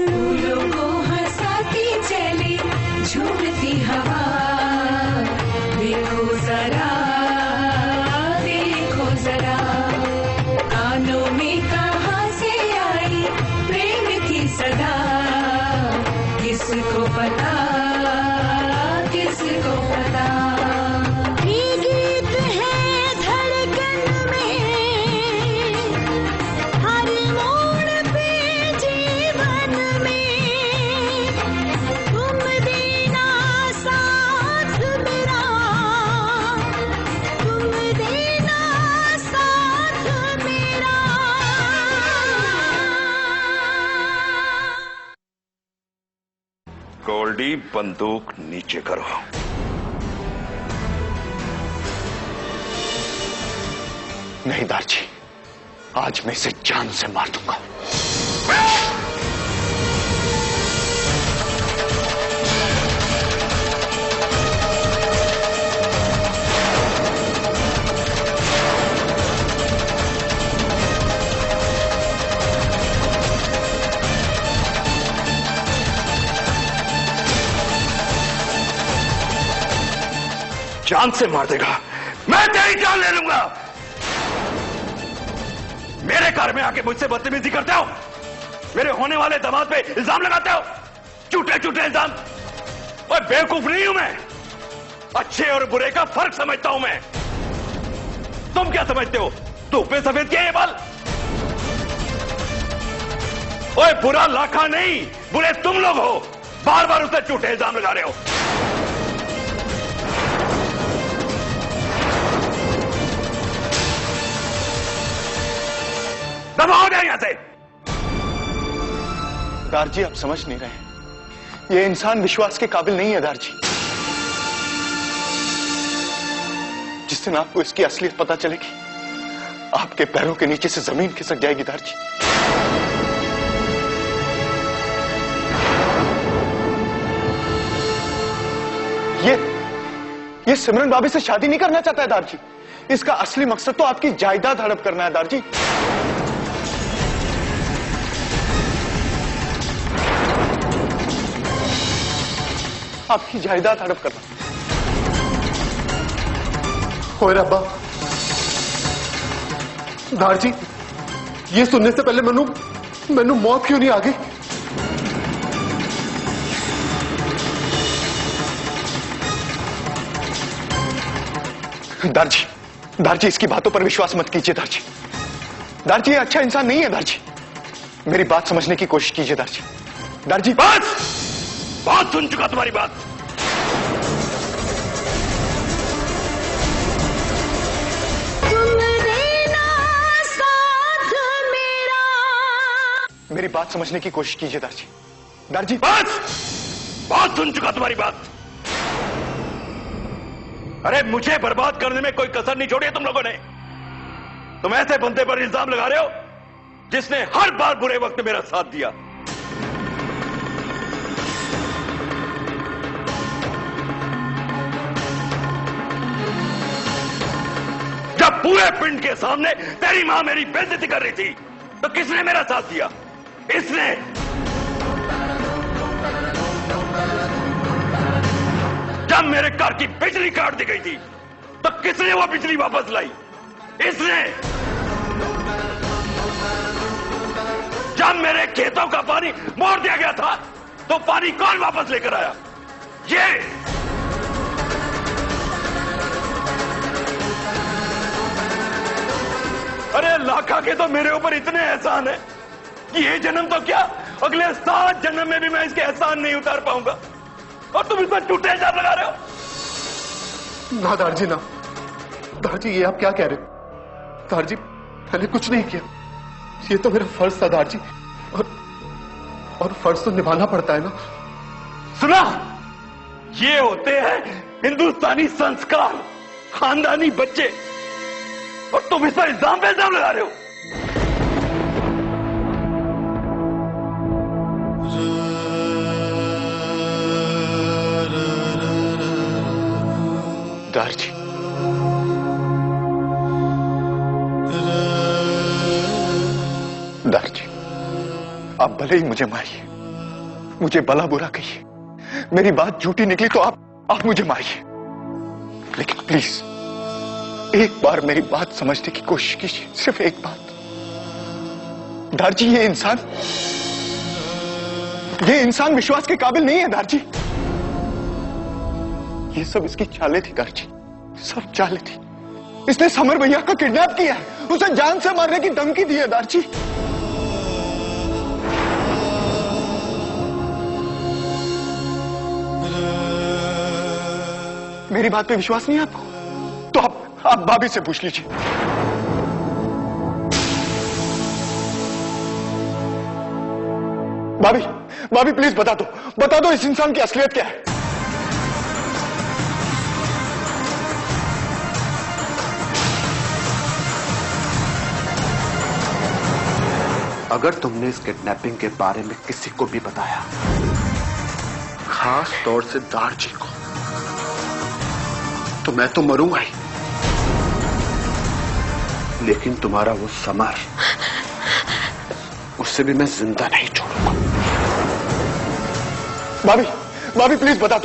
फूलों को हंसाती चली झूमती हवा, देखो जरा देखो जरा, कानों में कहाँ से आई प्रेम की सदा, किसको पता किसको पता। ये गीत है धड़कन में, हर मोड़ पे जीवन में, तुम देना साथ मेरा, तुम देना साथ मेरा। गोल्डी, बंदूक नीचे करो। नहीं दारजी, आज मैं इसे जान से मार दूंगा। जान से मार देगा, मैं तेरी जान ले लूंगा। मेरे घर में आके मुझसे बदतमीजी करते हो, मेरे होने वाले दामाद पे इल्जाम लगाते हो, झूठे झूठे इल्जाम। और बेवकूफ नहीं हूं मैं, अच्छे और बुरे का फर्क समझता हूं मैं। तुम क्या समझते हो, धूप पे सफेद क्या है बाल? ओए बुरा लाखा नहीं, बुरे तुम लोग हो, बार बार उसे झूठे इल्जाम लगा रहे हो। दबाओ जाए यहां से। दारजी, आप समझ नहीं रहे, ये इंसान विश्वास के काबिल नहीं है दारजी। जिस दिन आपको इसकी असलियत पता चलेगी, आपके पैरों के नीचे से जमीन खिसक जाएगी दारजी। ये सिमरन भाभी से शादी नहीं करना चाहता है दारजी। इसका असली मकसद तो आपकी जायदाद हड़प करना है दारजी। आपकी जायदाद हड़प करना। होए रब्बा, दारजी, ये सुनने से पहले मैनू मौत क्यों नहीं आ गई? दारजी, इसकी बातों पर विश्वास मत कीजिए दारजी। दारजी, ये अच्छा इंसान नहीं है दारजी। मेरी बात समझने की कोशिश कीजिए दारजी। दारजी, बहुत सुन चुका तुम्हारी बात। तुम देना साथ मेरा। मेरी बात समझने की कोशिश कीजिए दारजी। दारजी, बहुत सुन चुका तुम्हारी बात। अरे मुझे बर्बाद करने में कोई कसर नहीं छोड़ी है तुम लोगों ने। तुम ऐसे बंदे पर इल्जाम लगा रहे हो जिसने हर बार बुरे वक्त में मेरा साथ दिया। जब पूरे पिंड के सामने तेरी मां मेरी बेइज्जती कर रही थी तो किसने मेरा साथ दिया? इसने। जब मेरे घर की बिजली काट दी गई थी तो किसने वो बिजली वापस लाई? इसने। जब मेरे खेतों का पानी मोड़ दिया गया था तो पानी कौन वापस लेकर आया? ये। अरे लाखा के तो मेरे ऊपर इतने एहसान है कि ये जन्म तो क्या, अगले 7 जन्म में भी मैं इसके एहसान नहीं उतार पाऊंगा। और तुम इस पर झूठे इल्जाम लगा रहे हो। ना दारजी, ना दारजी, ये आप क्या कह रहे हो? दारजी, मैंने कुछ नहीं किया। ये तो मेरा फर्ज था दारजी, और फर्ज तो निभाना पड़ता है ना। सुना, ये होते हैं हिंदुस्तानी संस्कार, खानदानी बच्चे, और तुम इस पर इल्जाम पे इल्जाम लगा रहे हो। दारजी, दारजी, आप भले ही मुझे मारिए, मुझे भला बुरा कहिए, मेरी बात झूठी निकली तो आप मुझे मारिए, लेकिन प्लीज एक बार मेरी बात समझने की कोशिश कीजिए, सिर्फ एक बात। दारजी, ये इंसान विश्वास के काबिल नहीं है दारजी। ये सब इसकी चालें थी दारजी, सब चालें थी। इसने समर भैया का किडनैप किया है, उसे जान से मारने की धमकी दी है दारजी। मेरी बात पे विश्वास नहीं है आपको? तो आप भाभी से पूछ लीजिए। भाभी प्लीज बता दो इस इंसान की असलियत क्या है। अगर तुमने इस किडनैपिंग के बारे में किसी को भी बताया, खास तौर से दारजी को, तो मैं तो मरूंगा ही, लेकिन तुम्हारा वो समर, उससे भी मैं जिंदा नहीं छोड़ूंगा। भाभी प्लीज बता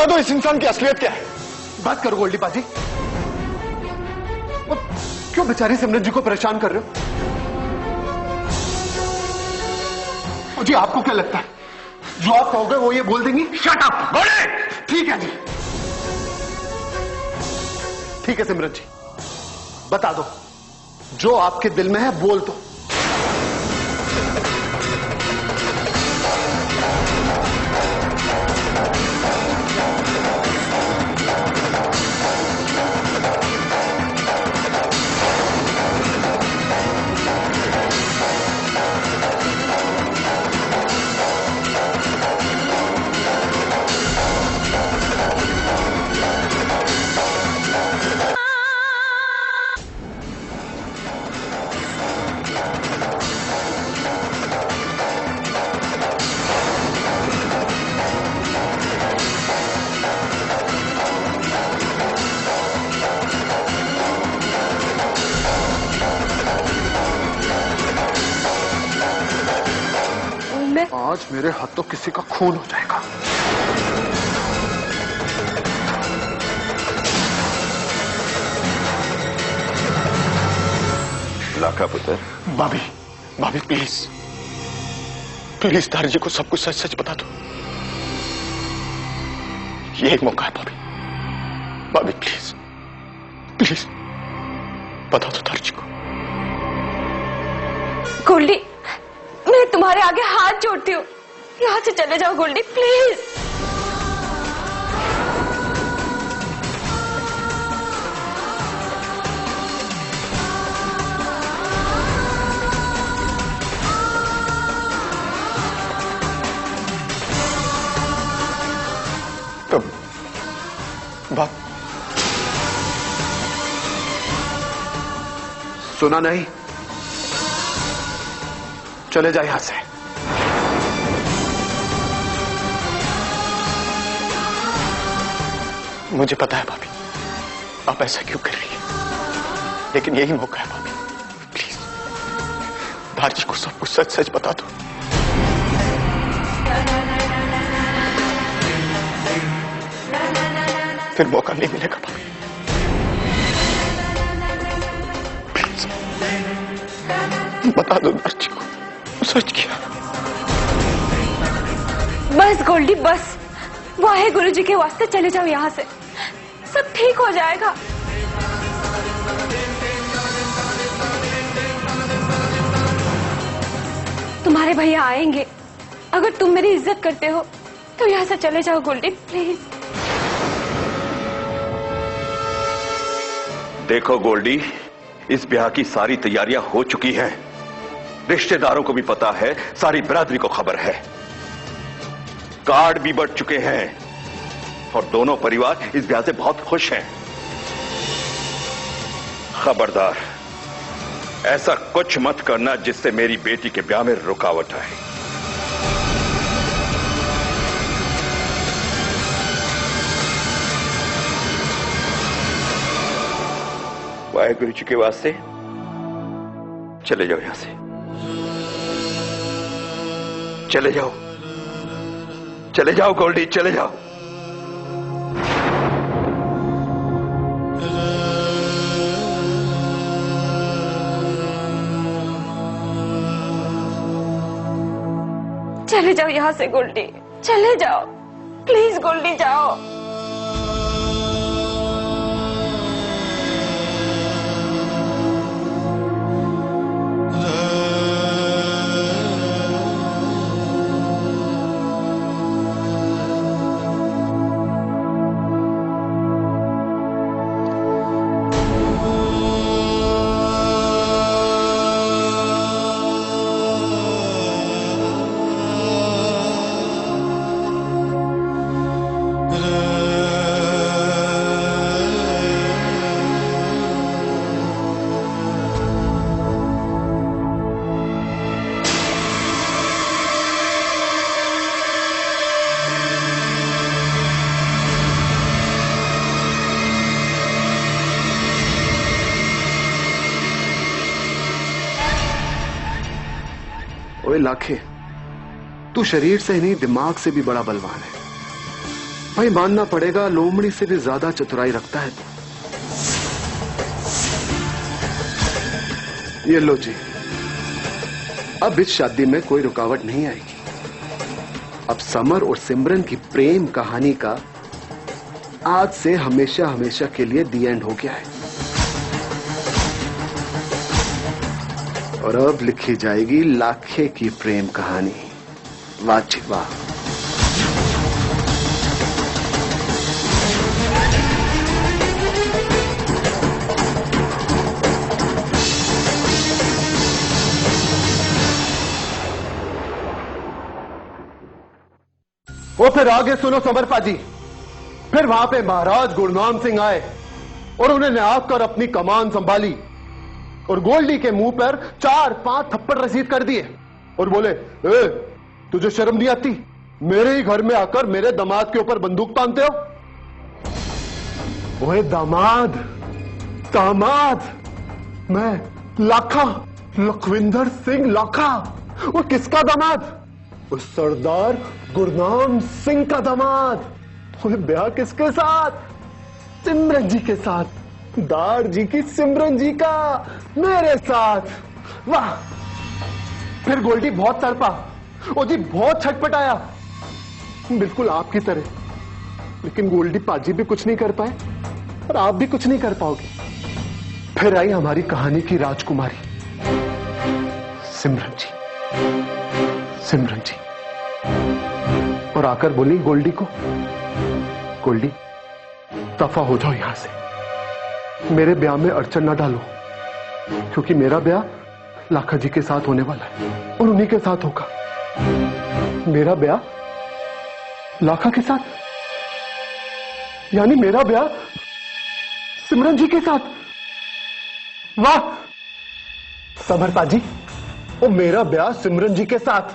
दो इस इंसान की असलियत क्या है। बात करो गोल्डी बाजी, क्यों बेचारी सिमरन जी को परेशान कर रहे हो? जी आपको क्या लगता है जो आप कहोगे वो ये बोल देंगी? Shut up Goldie. ठीक है जी, ठीक है सिमरन जी, बता दो जो आपके दिल में है, बोल दो। आज मेरे हाथों किसी का खून हो जाएगा। लाखा पुत्र। भाभी प्लीज दारजी को सब कुछ सच बता दो। यही मौका है भाभी प्लीज बता दो दारजी को। गोल्डी, मैं तुम्हारे आगे हाथ जोड़ती हूँ, यहाँ से चले जाओ गोल्डी प्लीज। तो बात सुना नहीं? चले जाए यहां से। मुझे पता है भाभी आप ऐसा क्यों कर रही है, लेकिन यही मौका है भाभी, प्लीज दारजी को सब कुछ सच बता दो। फिर मौका नहीं मिलेगा भाभी, प्लीज बता दो दारजी को सच किया। बस गोल्डी बस, वाहे गुरु जी के वास्ते चले जाओ यहाँ से, सब ठीक हो जाएगा। तुम्हारे भैया आएंगे, अगर तुम मेरी इज्जत करते हो तो यहाँ से चले जाओ गोल्डी प्लीज। देखो गोल्डी, इस ब्याह की सारी तैयारियां हो चुकी हैं, रिश्तेदारों को भी पता है, सारी बिरादरी को खबर है, कार्ड भी बढ़ चुके हैं और दोनों परिवार इस ब्याह से बहुत खुश हैं। खबरदार, ऐसा कुछ मत करना जिससे मेरी बेटी के ब्याह में रुकावट आए। वाहेगुरु जी के वास्ते चले जाओ, यहां से चले जाओ। चले जाओ गोल्डी, चले जाओ। चले जाओ यहाँ से गोल्डी, चले जाओ प्लीज गोल्डी, जाओ। ओए लाखे, तू शरीर से नहीं दिमाग से भी बड़ा बलवान है भाई, मानना पड़ेगा लोमड़ी से भी ज्यादा चतुराई रखता है तू। ये लो जी, अब इस शादी में कोई रुकावट नहीं आएगी। अब समर और सिमरन की प्रेम कहानी का आज से हमेशा हमेशा के लिए दी एंड हो गया है, और अब लिखी जाएगी लाखे की प्रेम कहानी। वाह जी वाह। वो फिर आगे सुनो समरपा जी। फिर वहां पे महाराज गुरनाम सिंह आए और उन्होंने आकर अपनी कमान संभाली और गोल्डी के मुंह पर 4-5 थप्पड़ रसीद कर दिए और बोले, ए, तुझे शर्म नहीं आती? मेरे ही घर में आकर मेरे दामाद के ऊपर बंदूक तानते हो? ओए दामाद, दामाद, मैं लाखा, लखविंदर सिंह लाखा। और किसका दामाद? उस सरदार गुरनाम सिंह का दामाद। ओए ब्याह किसके साथ? सिमरन जी के साथ। दार जी की सिमरन जी का मेरे साथ। वाह। फिर गोल्डी बहुत तड़पा, ओ जी बहुत छटपटाया, बिल्कुल आपकी तरह। लेकिन गोल्डी पाजी भी कुछ नहीं कर पाए और आप भी कुछ नहीं कर पाओगे। फिर आई हमारी कहानी की राजकुमारी सिमरन जी, सिमरन जी, और आकर बोली गोल्डी को, गोल्डी दफा हो जाओ यहां से, मेरे ब्याह में अड़चन ना डालो, क्योंकि मेरा ब्याह लाखा जी के साथ होने वाला है और उन्हीं के साथ होगा। मेरा ब्याह लाखा के साथ, यानी मेरा ब्याह सिमरन जी के साथ। वाह समरपा जी, वो मेरा ब्याह सिमरन जी के साथ।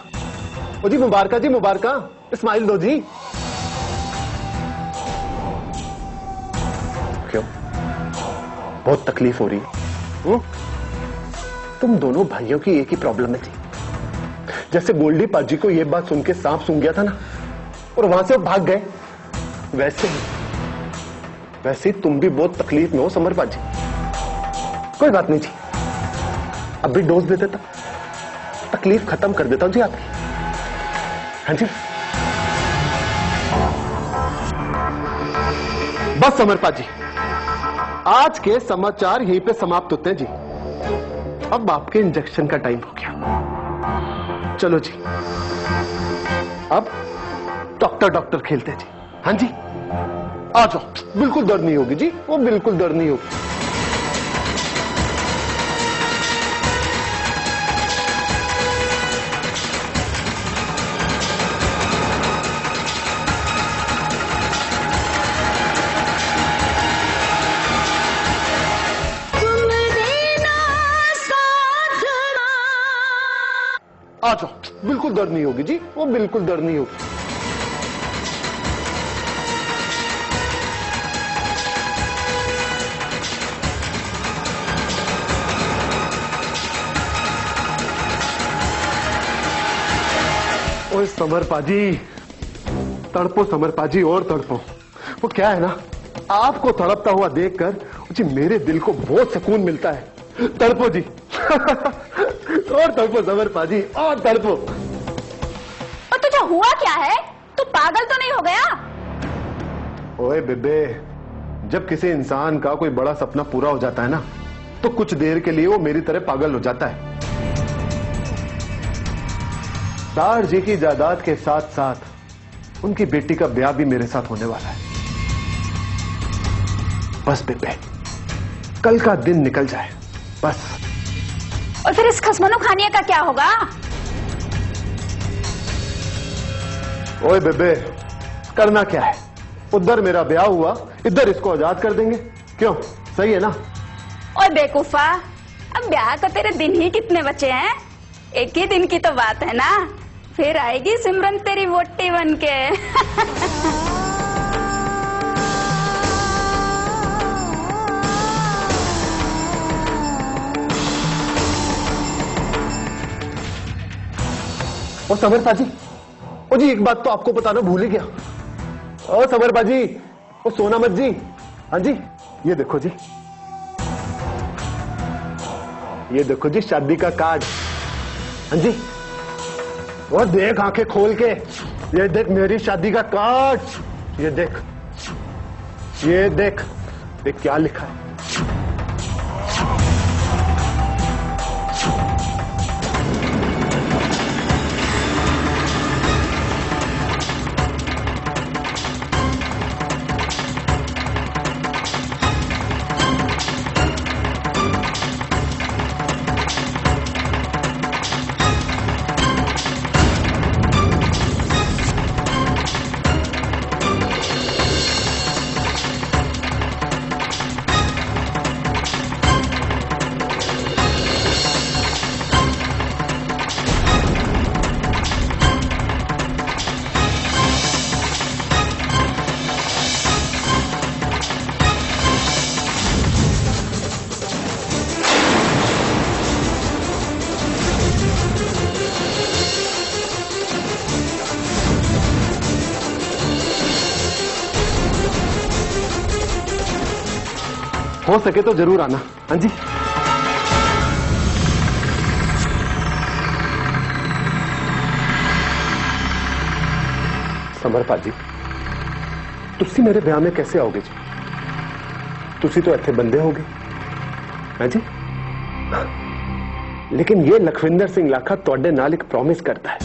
ओ जी मुबारका जी, मुबारका, स्माइल दो जी। क्यों, बहुत तकलीफ हो रही है? तुम दोनों भाइयों की एक ही प्रॉब्लम है थी। जैसे गोल्डी पाजी को यह बात सुन के सांप सूंघ गया था ना, और वहां से वो भाग गए, वैसे ही तुम भी बहुत तकलीफ में हो समरपा जी। कोई बात नहीं जी, अब भी डोज दे देता, तकलीफ खत्म कर देता हूं जी आपकी। हाँ जी बस समरपा जी, आज के समाचार यहीं पे समाप्त होते हैं जी। अब आपके इंजेक्शन का टाइम हो गया। चलो जी, अब डॉक्टर डॉक्टर खेलते हैं जी। हाँ जी आ जाओ, बिल्कुल दर्द नहीं होगी जी, वो बिल्कुल दर्द नहीं होगी। आ जाओ, बिल्कुल दर्द नहीं होगी जी, वो बिल्कुल दर्द नहीं होगी। ओए समरपा जी, तड़पो समरपा जी, और तड़पो। वो क्या है ना, आपको तड़पता हुआ देखकर जी मेरे दिल को बहुत सुकून मिलता है। तड़पो जी और तड़पो समरपा जी, और तड़पो। और तुझे हुआ क्या है? तू पागल तो नहीं हो गया? ओए बेबे, जब किसी इंसान का कोई बड़ा सपना पूरा हो जाता है ना, तो कुछ देर के लिए वो मेरी तरह पागल हो जाता है। तार जी की जायदाद के साथ साथ उनकी बेटी का ब्याह भी मेरे साथ होने वाला है। बस बेबे, कल का दिन निकल जाए बस। और फिर इस खसमनो खानिया का क्या होगा? ओए बेबे, करना क्या है? उधर मेरा ब्याह हुआ, इधर इसको आजाद कर देंगे। क्यों, सही है ना? ओए बेवकूफा, अब ब्याह का तेरे दिन ही कितने बचे हैं? एक ही दिन की तो बात है ना, फिर आएगी सिमरन तेरी वोटी बनके। ओ समरपा जी, ओ जी एक बात तो आपको बताना भूल ही गया। ओ समरपा जी, ओ सोनामत जी, हाँ जी, ये देखो जी, ये देखो जी शादी का कार्ड। हाँ जी, और देख आंखें खोल के, ये देख मेरी शादी का कार्ड, ये देख, ये देख, देख क्या लिखा है। हो सके तो जरूर आना। हाँ जी, समरपा जी, तुसी मेरे ब्याह में कैसे आओगे जी? तुसी तो इत्थे बंदे होगे। हाँ जी, लेकिन ये लखविंदर सिंह लाखा तुहाडे नाल एक प्रॉमिस करता है,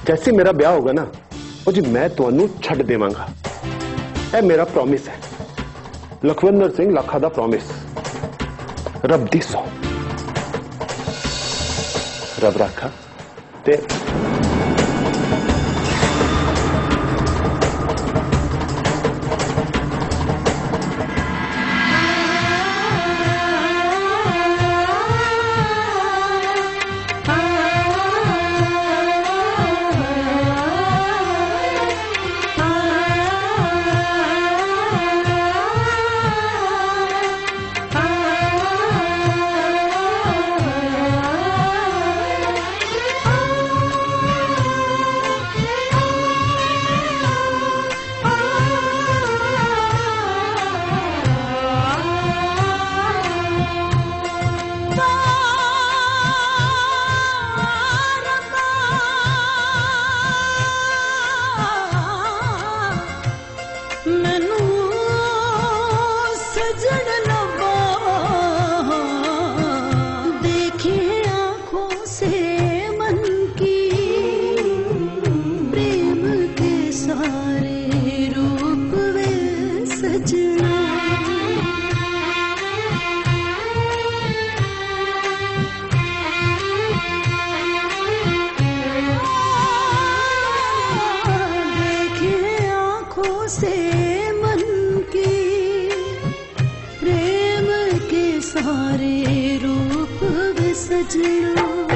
जैसे मेरा ब्याह होगा ना, वो जी मैं तुहानू छड्ड देवांगा। यह मेरा प्रॉमिस है, लखविंदर सिंह लाखा दा प्रॉमिस। रब दी सौ, रब राखा ते से मन की प्रेम के सारे रूप सजना।